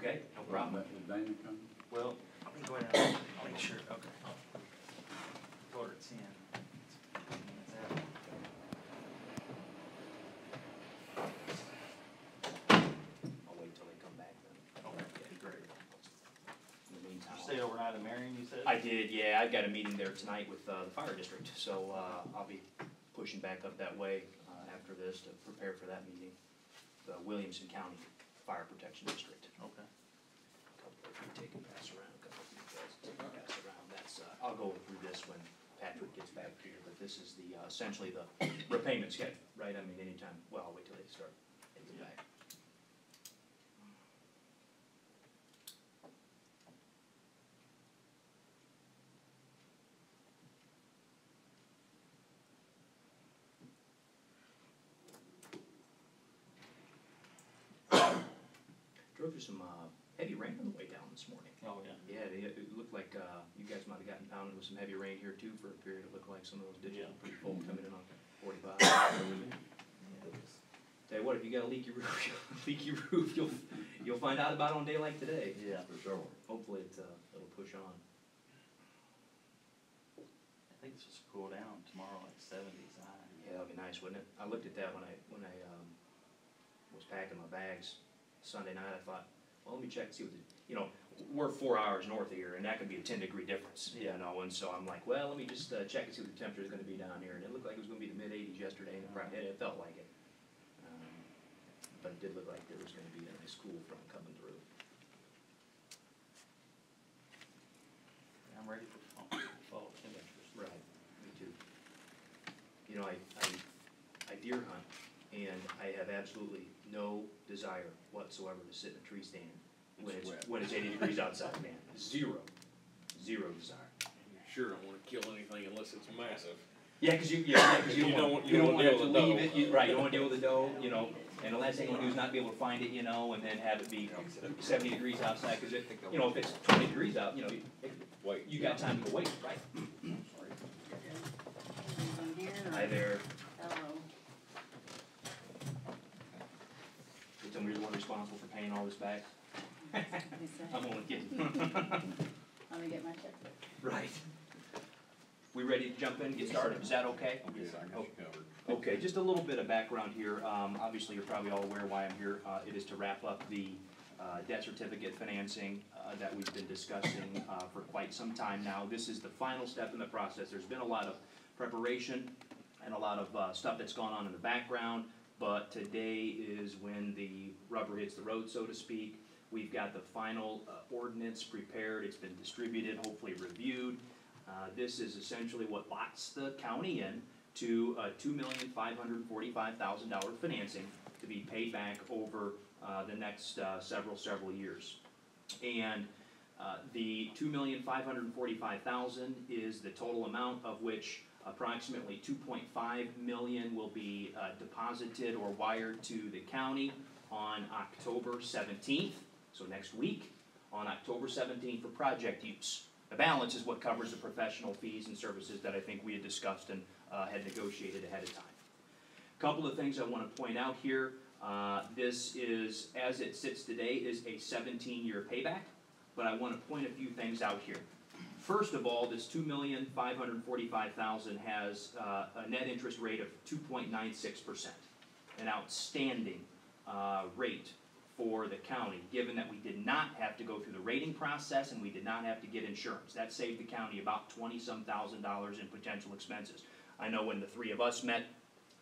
Okay, no problem. Is Dana coming? Well, let me go ahead and make sure, okay. Told her it's in. It's out. I'll wait till they come back then. Okay, yeah, great. In the meantime. Stay overnight in Marion, you said? I did, yeah. I've got a meeting there tonight with the fire district, so I'll be pushing back up that way after this to prepare for that meeting. The Williamson County Fire Protection District. Okay. A couple of you take and pass around, a couple of you guys take and pass around. That's, I'll go through this when Patrick gets back here, but this is the, essentially the repayment schedule, right? I mean, anytime, well, I'll wait till they start getting back. Drove through some heavy rain on the way down this morning. Oh, yeah. Yeah, it looked like you guys might have gotten pounded with some heavy rain here too for a period. It looked like some of those ditches were pretty full coming in on 45. Tell you what, if you got a leaky roof, you'll find out about it on a day like today. Yeah, for sure. Hopefully it'll push on. I think it's supposed to cool down tomorrow, like 70s high. Yeah, that'd be nice, wouldn't it? I looked at that when I was packing my bags Sunday night. I thought, well, let me check and see what we're 4 hours north of here, and that could be a 10-degree difference, you know, and so I'm like, well, let me just check and see what the temperature is going to be down here, and it looked like it was going to be the mid-80s yesterday, and it felt like it, but it did look like there was going to be a nice cool front coming through. I'm ready for fall temperatures. Right, me too. You know, I deer hunt, and I have absolutely no desire whatsoever to sit in a tree stand when it's 80 degrees outside, man. Zero desire. You sure don't want to kill anything unless it's massive. Yeah, because you don't want to have to leave it. Right, you don't want to deal with the dough, you know. And the last thing you want to do is not be able to find it, you know, and then have it be 70 degrees outside. Because you know, if it's 20 degrees out, you know, you got time to wait, right? Hi there. Hello. You tell me you're the one responsible for paying all this back? I'm only kidding. Let me get my checkbook. Right. We ready to jump in and get started? Is that okay? Yes, I got you covered. Okay, just a little bit of background here. Obviously, you're probably all aware why I'm here. It is to wrap up the debt certificate financing that we've been discussing for quite some time now. This is the final step in the process. There's been a lot of preparation and a lot of stuff that's gone on in the background, but today is when the rubber hits the road, so to speak. We've got the final ordinance prepared. It's been distributed, hopefully reviewed. This is essentially what locks the county in to $2,545,000 financing to be paid back over the next several years. And the $2,545,000 is the total amount, of which approximately $2.5 million will be deposited or wired to the county on October 17th, so next week, on October 17th for project use. The balance is what covers the professional fees and services that I think we had discussed and had negotiated ahead of time. A couple of things I want to point out here. This is, as it sits today, is a 17-year payback, but I want to point a few things out here. First of all, this $2,545,000 has a net interest rate of 2.96%, an outstanding rate for the county, given that we did not have to go through the rating process and we did not have to get insurance. That saved the county about $20-some thousand in potential expenses. I know when the three of us met,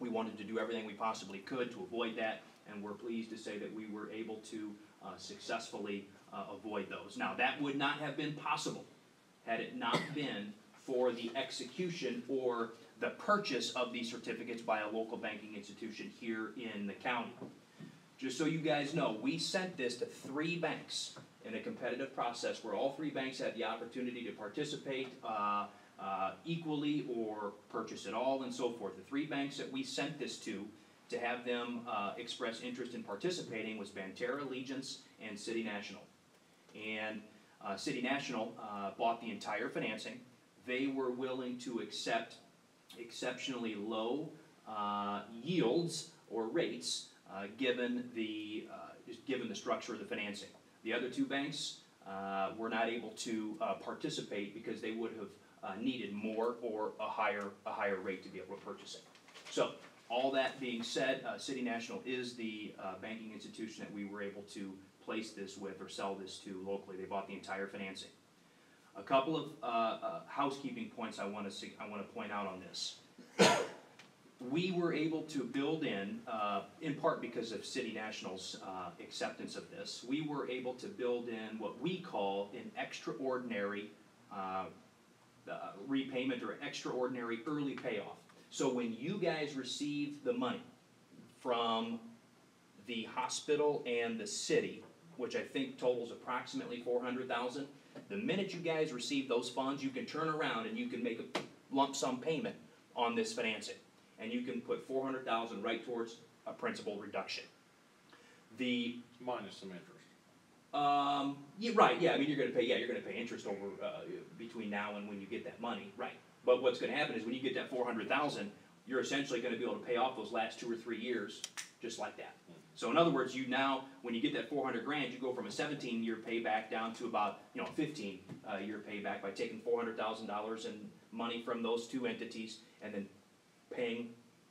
we wanted to do everything we possibly could to avoid that, and we're pleased to say that we were able to successfully avoid those. Now, that would not have been possible had it not been for the execution or the purchase of these certificates by a local banking institution here in the county. Just so you guys know, we sent this to 3 banks in a competitive process where all 3 banks had the opportunity to participate equally or purchase it all and so forth. The 3 banks that we sent this to have them express interest in participating was Banterra, Allegiance, and City National. And City National bought the entire financing. They were willing to accept exceptionally low yields or rates given the structure of the financing. The other two banks were not able to participate because they would have needed more or a higher rate to be able to purchase it. So, all that being said, City National is the banking institution that we were able to place this with or sell this to locally. They bought the entire financing. A couple of housekeeping points I want to point out on this. We were able to build in part because of City National's acceptance of this, we were able to build in what we call an extraordinary repayment or extraordinary early payoff. So when you guys receive the money from the hospital and the city, which I think totals approximately $400,000, the minute you guys receive those funds, you can turn around and you can make a lump sum payment on this financing. And you can put $400,000 right towards a principal reduction. Minus some interest. Yeah, right, yeah, I mean, you're gonna pay interest over, between now and when you get that money, right. But what's gonna happen is when you get that $400,000, you're essentially gonna be able to pay off those last 2 or 3 years, just like that. So in other words, you now, when you get that 400 grand, you go from a 17-year payback down to about, a 15-year payback by taking $400,000 in money from those two entities and then paying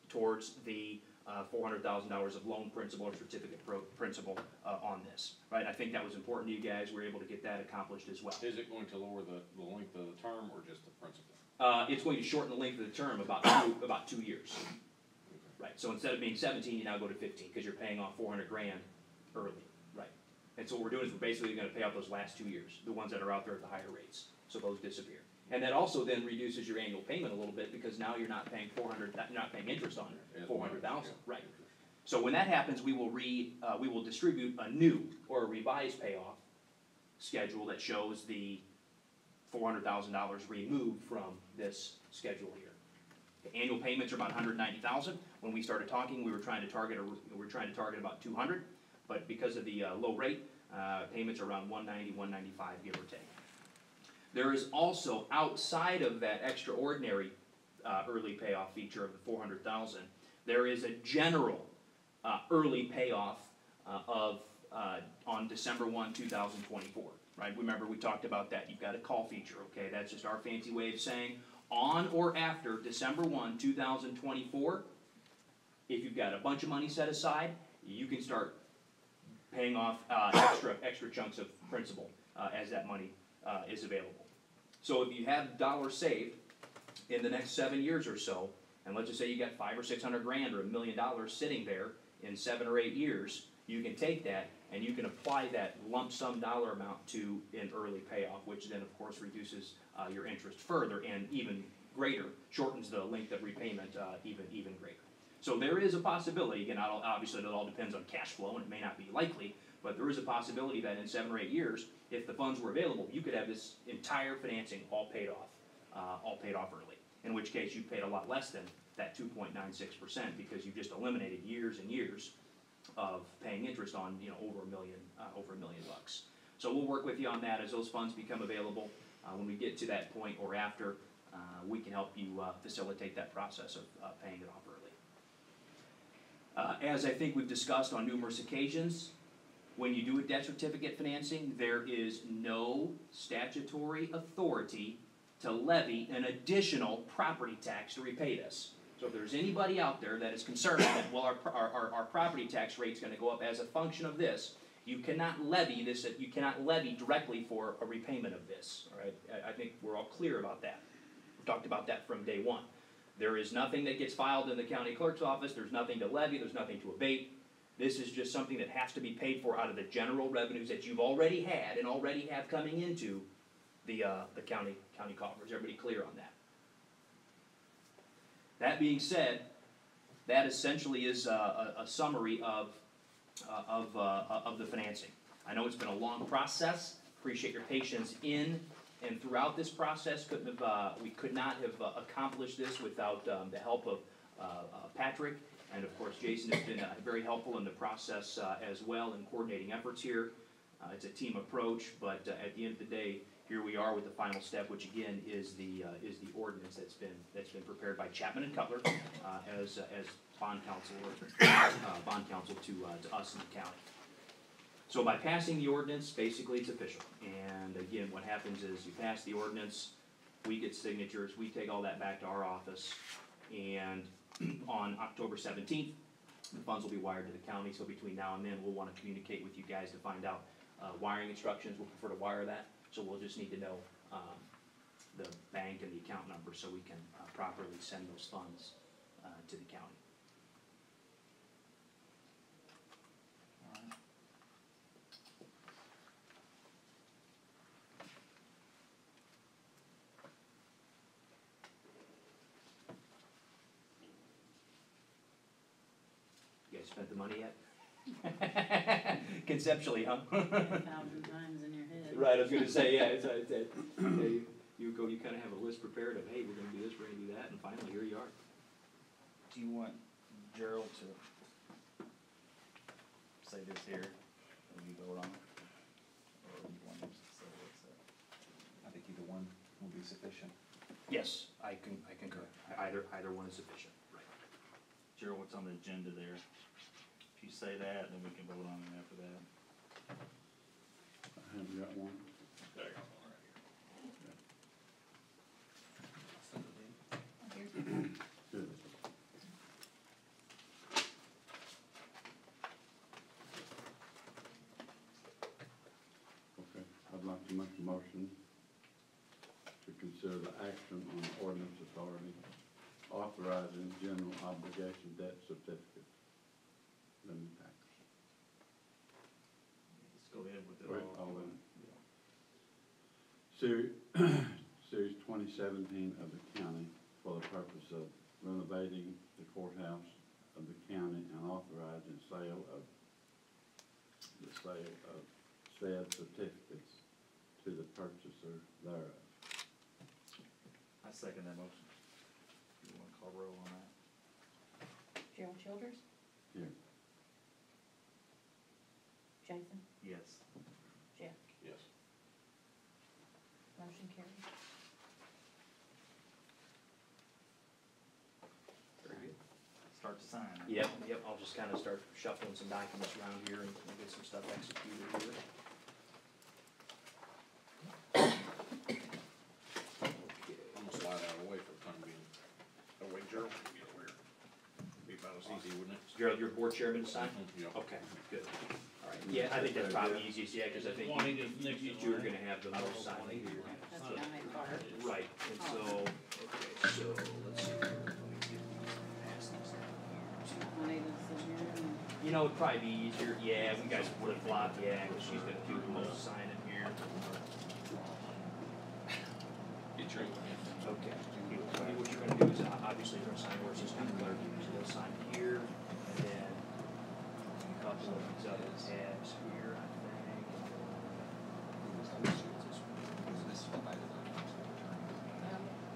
towards the $400,000 of loan principal or certificate principal on this, right? I think that was important to you guys. We were able to get that accomplished as well. Is it going to lower the length of the term or just the principal? It's going to shorten the length of the term about 2 years. Right, so instead of being 17, you now go to 15 because you're paying off 400 grand early, right? And so what we're doing is we're basically going to pay off those last 2 years, the ones that are out there at the higher rates. So those disappear. And that also then reduces your annual payment a little bit because now you're not paying you're not paying interest on 400,000, right? So when that happens, we will distribute a new or a revised payoff schedule that shows the $400,000 removed from this schedule here. The annual payments are about $190,000. When we started talking, we were trying to target about $200, but because of the low rate, payments are around $190, $195, give or take. There is also, outside of that extraordinary early payoff feature of the $400,000, there is a general early payoff on December 1, 2024. Right? Remember, we talked about that. You've got a call feature. Okay, that's just our fancy way of saying on or after December 1, 2024. If you've got a bunch of money set aside, you can start paying off extra chunks of principal as that money is available. So if you have dollars saved in the next 7 years or so, and let's just say you got $500,000 or $600,000 or $1 million sitting there in 7 or 8 years, you can take that and you can apply that lump sum dollar amount to an early payoff, which then of course reduces your interest further and even greater, shortens the length of repayment even greater. So there is a possibility, again, obviously it all depends on cash flow and it may not be likely, but there is a possibility that in 7 or 8 years, if the funds were available, you could have this entire financing all paid off early. In which case you paid a lot less than that 2.96% because you just eliminated years and years of paying interest on over $1 million bucks. So we'll work with you on that as those funds become available. When we get to that point or after, we can help you facilitate that process of paying it off early. As I think we've discussed on numerous occasions, when you do a debt certificate financing, there is no statutory authority to levy an additional property tax to repay this. So if there's anybody out there that is concerned that, well, our property tax rate's going to go up as a function of this, you cannot levy this. You cannot levy directly for a repayment of this. All right, I think we're all clear about that. We've talked about that from day one. There is nothing that gets filed in the county clerk's office. There's nothing to levy. There's nothing to abate. This is just something that has to be paid for out of the general revenues that you've already had and already have coming into the county coffers. Everybody clear on that? That being said, that essentially is a summary of the financing. I know it's been a long process. Appreciate your patience in and throughout this process. We could not have accomplished this without the help of Patrick, and of course Jason has been very helpful in the process as well in coordinating efforts here. It's a team approach, but at the end of the day, here we are with the final step, which again is the ordinance that's been prepared by Chapman and Cutler as bond counsel to us in the county. So by passing the ordinance, basically it's official. And again, what happens is you pass the ordinance, we get signatures, we take all that back to our office, and on October 17th, the funds will be wired to the county, so between now and then, we'll wanna communicate with you guys to find out, wiring instructions, we'll prefer to wire that, so we'll just need to know, the bank and the account number, so we can, properly send those funds, to the county. Alright. You guys spent the money yet? Conceptually, huh? 1,000 times in your head. Right, I was gonna say, yeah, you kinda have a list prepared of, hey, we're gonna do this, we're gonna do that, and finally, here you are. Do you want Gerald to say this here, and we vote on it? Or you want him to say what's up? I think either one will be sufficient. Yes, I concur, either one is sufficient. Right. Gerald, what's on the agenda there? If you say that, then we can vote on it after that. I haven't got one. Good. Okay, I'd like to make a motion to consider the action on the ordinance authority authorizing general obligation debt certificate. Limit tax. Let's go ahead with it Wait, all. all in. Series 2017 of the county for the purpose of renovating the courthouse of the county and authorizing sale of said certificates to the purchaser thereof. I second that motion. You wanna call roll on that? Gerald Childers, Here. Jason, Yes. Jeff, Yes. motion carried. Very good. Start to sign. right? Yep, I'll just kinda start shuffling some documents around here and we'll get some stuff executed here. I'm gonna slide out away for the time being. Oh, wait, Gerald, get over here. Be about as easy, wouldn't it? Gerald, you're board chairman to sign? Yeah. Okay, good. All right, yeah, I think that's probably easiest, yeah, cause I think you two are gonna have the most signing here. That's the guy part. Right, and so, okay, so, let's see. Here. Pass these down here. Juanita's in here and You know, it'd probably be easier, yeah, we guys flip flop, yeah, cause she's gonna do the most signing here. Get your. Okay. What you're gonna do is, obviously, you're gonna sign where it says county clerk, so you'll sign here, and then a couple of these other tabs here, I think.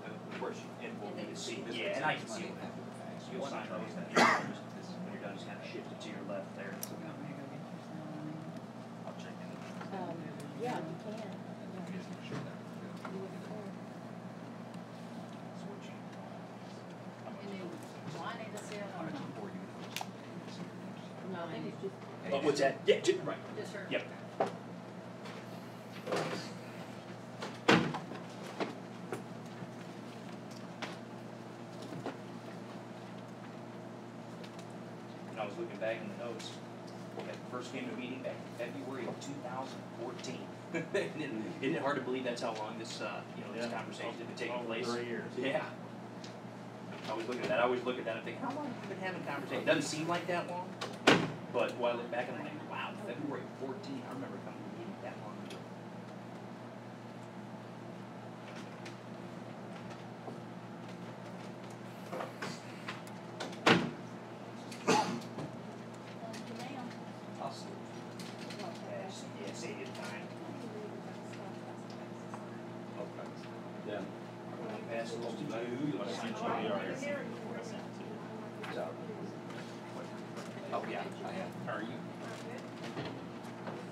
Of course, and we'll need to see, yeah, and I can see what you'll sign those, then when you're done, just kinda shift it to your left there. you want me to go get your sign? I'll check it. Yeah, you can. You would prefer. And then Juanita said, or no? No, I think it's just, Oh, what's that? Yeah, right. just her. Yep. And I was looking back in the notes, we had first came to meeting back in February of 2014. Isn't it hard to believe that's how long this, this conversation has been taking place? 3 years. Yeah. I always look at that, I always look at that and think, how long have we been having conversation? It doesn't seem like that long, but when I look back, I'm like, wow, February 14, I remember coming to a meeting that long ago. Thank you, ma'am. Awesome. Yeah, save you time. Okay. Yeah. I'm gonna pass those to you, you'll sign it. Oh, yeah, I am. How are you?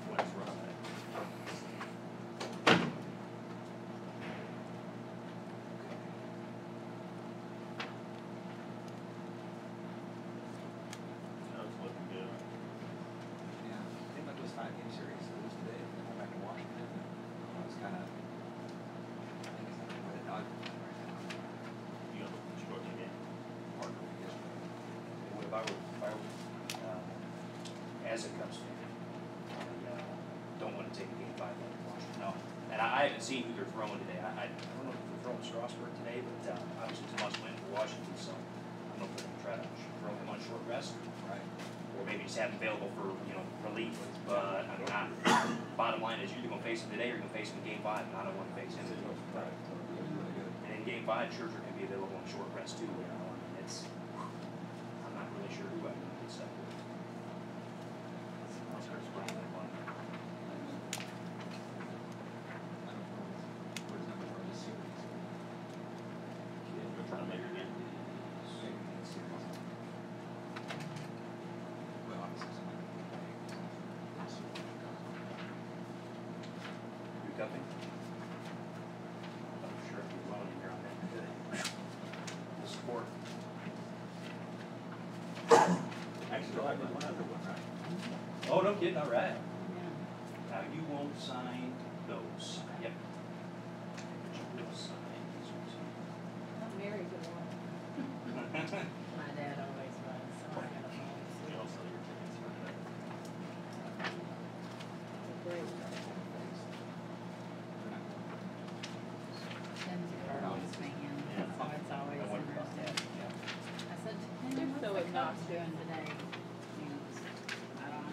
What's wrong? That's looking good. Yeah, I think like those 5 games take a game 5 like Washington. No, and I haven't seen who they're throwing today. I don't know if they're throwing Strasburg today, but obviously it's a must win for Washington, so I don't know if they're gonna try to throw him on short rest. Right. Or maybe just have him available for, relief, but I mean, bottom line is you're either gonna face him today or you're gonna face him in game 5, and I don't wanna face him. And in game 5, Scherzer can be available on short rest too, and it's, I'm not really sure who I would get stuck with. We're trying to make it again. You copy? I'm sure if you're alone in here on that. The support. Actually, I did one other one, right? Oh, no kidding, all right. Yeah. Now you won't sign those. Yep. But you will sign these ones. I'm married to one. My dad always was, so I got a You policy. also your tickets for that. Great. Tim's a Cardinals fan, Yeah. so it's always I wonder about that. interesting. Yeah. I said, They're Tim, what's so the Cubs obnoxious. doing today? He goes, I don't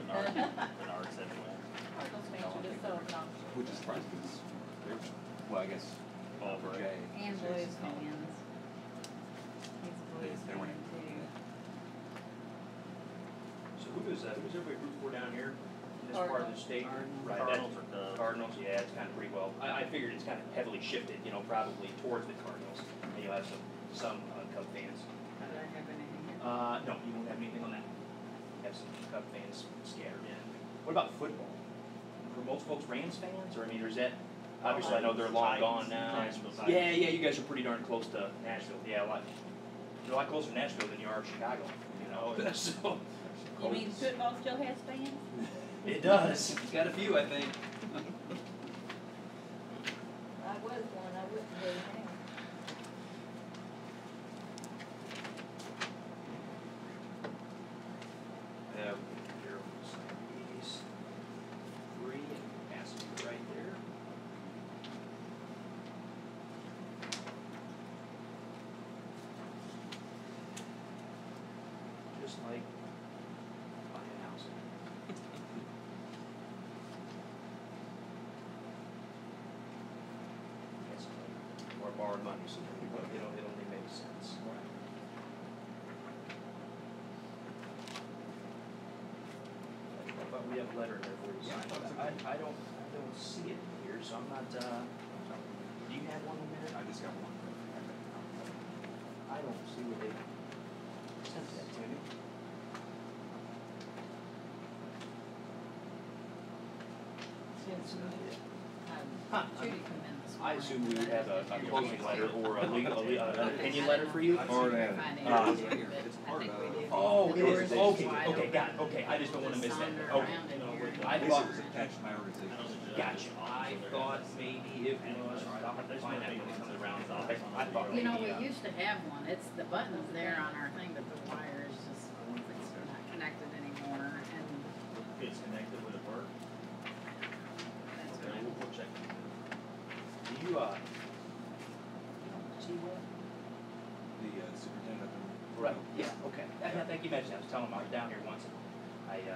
Bernard, know. Bernard said it well. Cardinals fans are just so obnoxious. Which is surprising because they're, well, I guess, Ball for break. Jay. And Blues fans. He's a Blues They're fan winning. too. So who's everybody root for down here in this part of the state? Cardinals. Right, Cardinals that- or Cubs? Cardinals, yeah, it's kind of pretty well, I figured it's kind of heavily shifted, probably towards the Cardinals. And you'll have some Cub fans. Did I have anything here? No, you won't have anything on that. Have some Cub fans scattered in. What about football? Were most folks Rams fans, or is that, obviously I know they're long gone now. Nashville Titans. Yeah, you guys are pretty darn close to Nashville, yeah, you're a lot closer to Nashville than you are Chicago, so. You mean football still has fans? It does, it's got a few, I think. I was one, I wouldn't be now. Yeah, here, we'll sign these three and pass them right there. Just like buying a house. Yes, or borrowing money, so it only makes sense. But we have a letter in there for you to sign. I don't see it here, so I'm not, do you have one in there? I just got one. I don't see where they sent that to me. Huh. Judy come in this morning. I assume we would have a closing letter or an opinion letter for you? Or that. I think we do. Oh, The it doors is, are okay, wide okay, open. got it, okay, I just don't wanna miss that, The signs are okay. around in here. I This thought, was attached to my organization. gotcha, I thought maybe it was, alright, I'll have to find that when it comes around, I thought You know, maybe, we used to have one, it's, the button's there on our thing, but the wire is just, it's not connected anymore, and It's connected, would it work? that's Okay, good. we'll check. do you, see what? The superintendent. Right, yeah, okay. I think you mentioned, I was telling him I was down here once, and he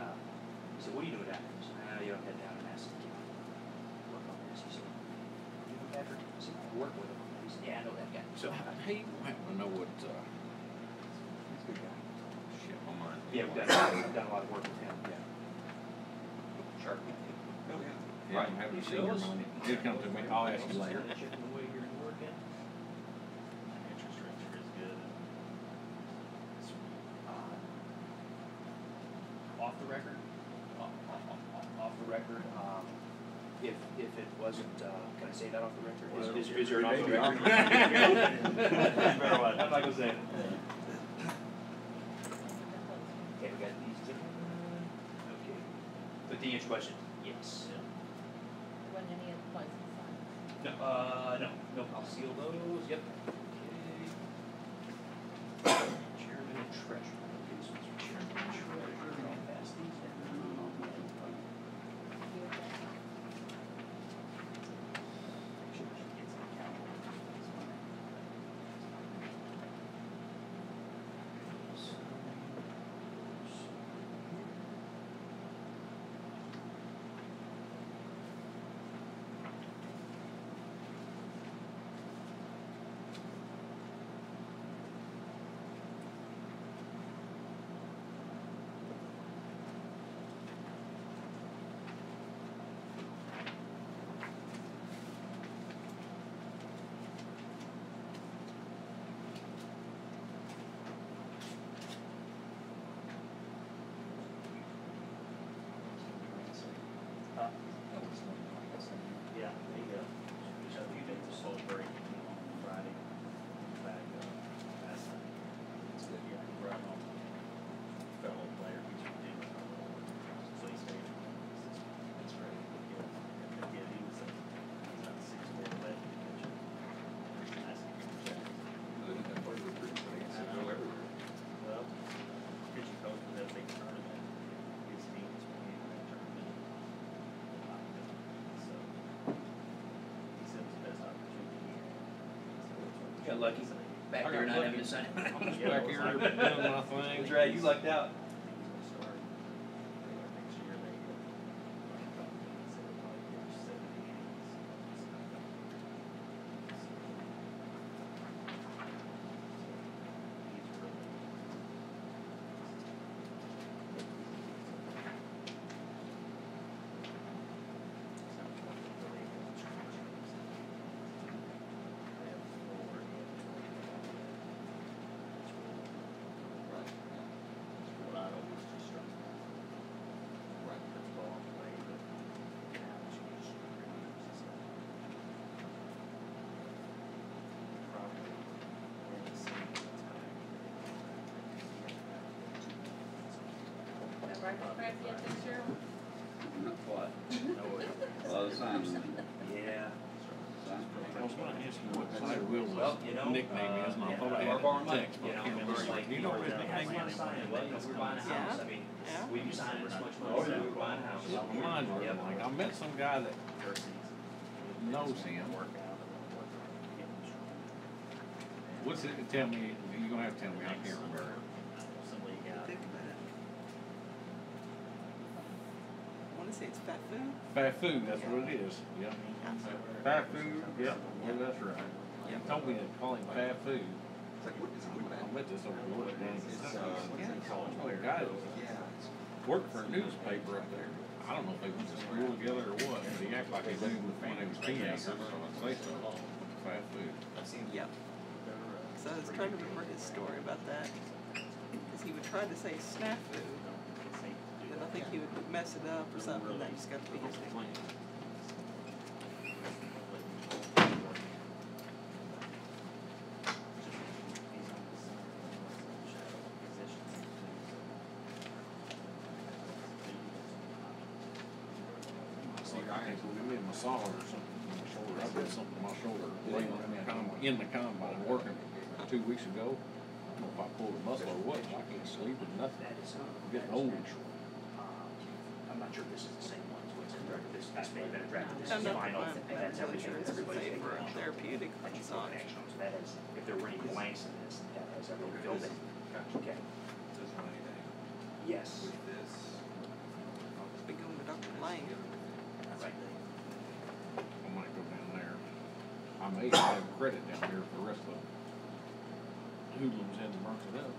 said, what are you doing down here? I said, you don't head down and ask him. Work on this, he said, you know Patrick? I said, I work with him. He said, yeah, I know that guy. So, Hey, you might wanna know what, he's a good guy. Shit, on mine. yeah, we've done a lot of work with him, yeah. Sharp. Oh, yeah. Right. Yeah, I'm happy to see your money. He'll come to me, I'll ask you later. Chipping away here and working. Interest rates are as good. Off the record, off the record, if it wasn't, can I say that off the record? Is there an off the record? I'm not gonna say it. Okay, we got these two. Okay. But the answer question, yes. Wasn't any other places signed. No, I'll seal those, yep. Okay. Chairman and treasurer, okay, so it's chairman and treasurer, I'll pass these down. You okay? Yeah, there you go. So you did the soul break on Friday, back, last night. It's good, yeah, he brought on fellow player, he's from Denver. So he stayed, it's great, good kid. Good kid, he was, he's not 6'4", but he pitcher. Nice. Well, pitching coach for that big tournament, his team is playing in that tournament. So, he said it was the best opportunity he had. So, Got lucky. Back there not having to sign. Yeah, Back it here was doing like- my thing. That's right, you lucked out. I think he's gonna start, next year, they, he said he'll probably pitch 70 innings. He's really. That breakfast crack yet this year? What? No, Well, the sign. yeah. I was gonna ask you what Clyde Will's Well, you know, nickname is, and I yeah, thought I we're had borrowing a money, text, you but I know, can't and remember. we're like, Do you know what his hey, nickname wanna is? sign it, well, you know, we're buying a house, I mean, Yeah. we be signing this much Oh, money, so yeah. we're buying a house. It reminds me of, like, I met some guy that knows him. What's it, tell me, you're gonna have to tell me, I can't remember. Some league out. I want to say it's fat food. Fast food, that's what it is, yeah. Fast food, yep, well, that's right. He told me to call him fast food. I met this over the weekend. Oh, a guy that worked for a newspaper up there. I don't know if they went to school together or what, but he acted like he knew when they was teenagers, so I'd say so. Fast food. Yep. So I was trying to remember his story about that. Because he would try to say snafu. And I think he would mess it up or something. That just got to be his nickname. It's like I had to give me a massage or something on my shoulder. I did something on my shoulder laying in the combine working 2 weeks ago. I don't know if I pulled a muscle or what, but I can't sleep or nothing. That is, I'm getting old. I'm not sure this is the same one, so it's contracted, this may have been contracted, this I'm is not final, the and that's everything. insurance would Everybody's say for a taking therapeutic action. massage. Action, so that is, if there were any blanks in this, that has everything filled in. Okay. Yes. Been going to Dr. Lang. Right. I might go down there. I may have credit down here for the rest of hoodlums in and marks it up.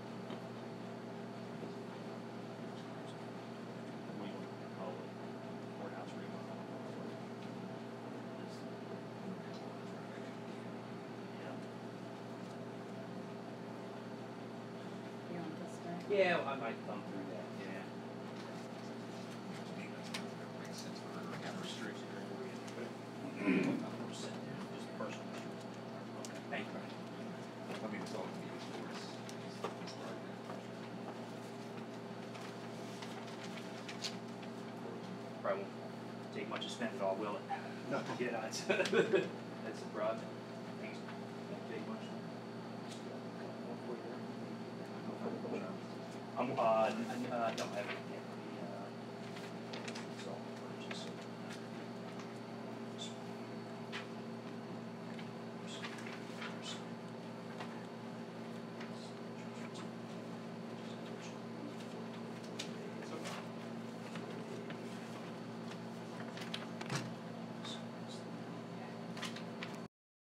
We call it courthouse remodel. Yeah. You want this back? Yeah, well, I might thumb through that, yeah. Just personal. Thank you. I mean, it's all Probably won't take much to spend it all, will it? No. Yeah, that's, that's the problem. Things won't take much. No, I haven't.